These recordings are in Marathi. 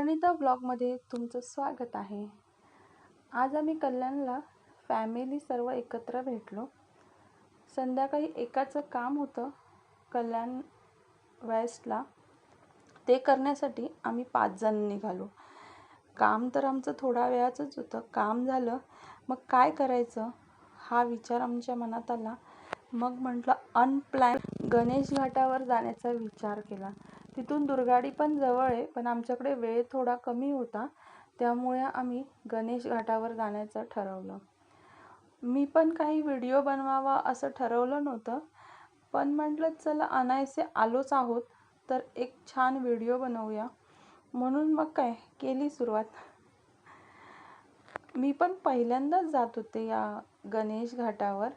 वनिता ब्लॉगमध्ये तुमचं स्वागत आहे। आज आम्ही कल्याणला फॅमिली सर्व एकत्र भेटलो। संध्याकाळी एकाचं काम होतं कल्याण वेस्टला, ते करण्यासाठी आम्ही 5 जण निघालो। काम तर आमचं थोडा वेळाचंच होतं। काम झालं मग काय करायचं हा विचार आमच्या मनात आला। मग म्हटलं अनप्लॅन गणेश घाटावर जाण्याचा विचार केला। तिथून दुर्गाडी पण जवळ आहे, पण आमच्याकडे वेळ थोडा कमी होता, त्यामुळे आम्ही गणेश घाटावर जाण्याचं ठरवलं। मी पण काही व्हिडिओ बनवावा असं ठरवलं नव्हतं, पण म्हटलं चला अनायसे आलोच आहोत तर एक छान व्हिडिओ बनवूया, म्हणून मग काय केली सुरुवात। मी पण पहिल्यांदाच जात होते या गणेश घाटावर,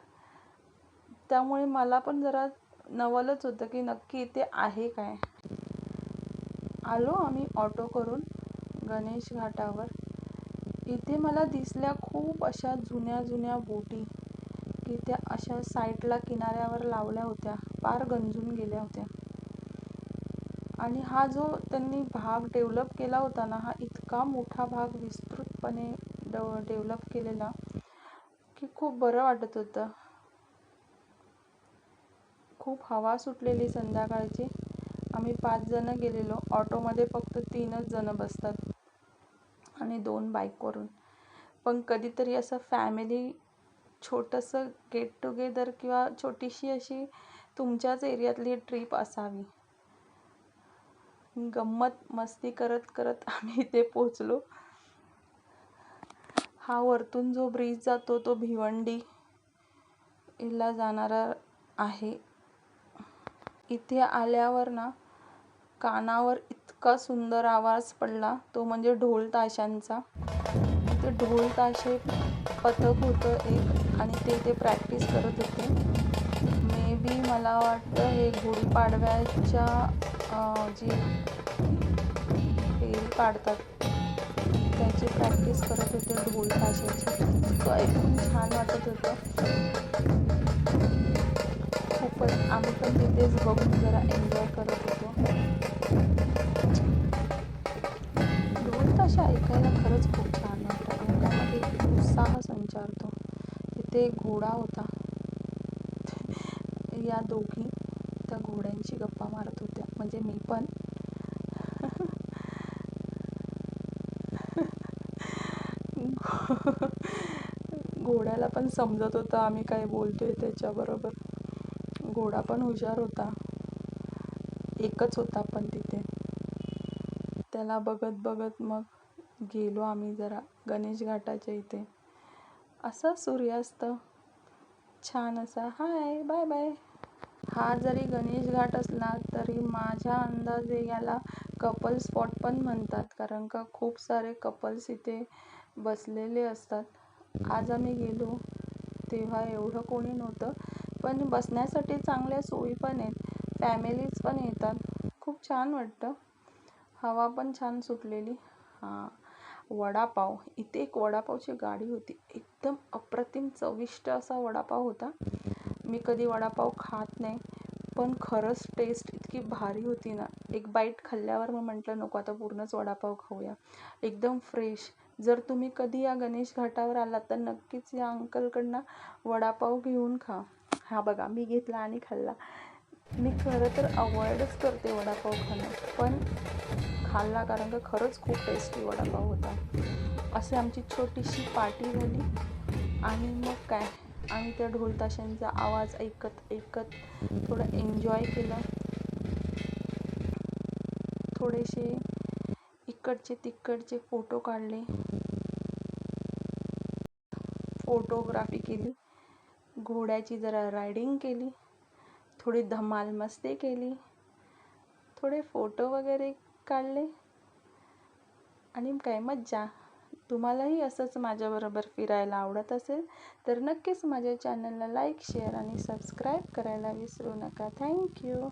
त्यामुळे मला पण जरा नवलच होतं की नक्की इथे आहे काय। आलो आम्ही ऑटो करून गणेश घाटावर। इथे मला दिसल्या खूप अशा जुन्या बोटी की त्या अशा साईडला किनाऱ्यावर लावल्या होत्या, पार गंजून गेल्या होत्या। आणि हा जो त्यांनी भाग डेव्हलप केला होता ना, हा इतका मोठा भाग विस्तृतपणे डेव्हलप केलेला की खूप बरं वाटत होतं। खूप हवा सुटलेली संध्याकाळची। आम्ही 5 जण गेलेलो। ऑटोमध्ये फक्त 3च जण बसतात आणि 2 बाईकवरून। पण कधीतरी असं फॅमिली छोटंसं गेट टुगेदर किंवा छोटीशी अशी तुमच्याच एरियातली ट्रिप असावी। गंमत मस्ती करत करत आम्ही इथे पोचलो। हा वरतून जो ब्रिज जातो तो भिवंडी ला जाणारा आहे। इथे आल्यावर ना कानावर इतका सुंदर आवाज पडला, तो म्हणजे ढोल ताशांचा। ते ढोल ताशे पथक होतं एक आणि ते प्रॅक्टिस करत होते। मे बी मला वाटतं हे गुढीपाडव्याच्या जी फेरी काढतात त्याची प्रॅक्टिस करत होते ढोल ताशाची। इतकं ऐकून छान वाटत होतं खूपच। आम्ही पण तिथेच बघून जरा एन्जॉय करत होतो। ढोल ताशा ऐकायला खरंच खूप छान वाटतं, अंगामध्ये उत्साह संचारतो। तिथे एक घोडा होता, या दोघी त्या घोड्यांची गप्पा मारत होत्या, म्हणजे मी पण। घोड्याला पण समजत होतं आम्ही काय बोलतोय त्याच्याबरोबर। घोडा पण हुशार होता, एकच होता पण तिथे। त्याला बघत बघत मग गेलो आम्ही जरा गणेश घाटाच्या इथे। असा सूर्यास्त छान असा हाय बाय बाय। हा जरी गणेश घाट असला तरी माझ्या अंदाजे याला कपल स्पॉट पण म्हणतात, कारण का खूप सारे कपल्स इथे बसलेले असतात। आज आम्ही गेलो तेव्हा एवढं कोणी नव्हतं, पण बसण्यासाठी चांगल्या सोयी पण आहेत, फॅमिलीज पण येतात। खूप छान वाटतं, हवा पण छान सुटलेली। वडापाव, इथे एक वडापावची गाडी होती, एकदम अप्रतिम चविष्ट असा वडापाव होता। मी कधी वडापाव खात नाही, पण खरंच टेस्ट इतकी भारी होती ना। एक बाईट खाल्ल्यावर मग म्हटलं नको आता पूर्णच वडापाव खाऊया, एकदम फ्रेश। जर तुम्ही कधी या गणेश घाटावर आलात तर नक्कीच या अंकलकडनं वडापाव घेऊन खा। हा बघा मी घेतला आणि खाल्ला। मी खरं तर अवॉइडच करते वडापाव खाणं, पण खाल्ला कारण का खरंच खूप टेस्टी वडापाव होता। अशी आमची छोटीशी पार्टी झाली आणि मग काय आम्ही त्या ढोल ताशांचा आवाज ऐकत ऐकत थोडं एन्जॉय केलं। थोडेसे इकडचे तिकडचे फोटो काढले, फोटोग्राफी केली, घोड्याची जरा रायडिंग केली, थोडी धमाल मस्ती केली, थोडे फोटो वगैरे काढले आणि काय मज्जा। तुम्हालाही असंच माझ्याबरोबर फिरायला आवडत असेल तर नक्कीच माझ्या चॅनलला लाईक, शेअर आणि सबस्क्राईब करायला विसरू नका। थँक्यू।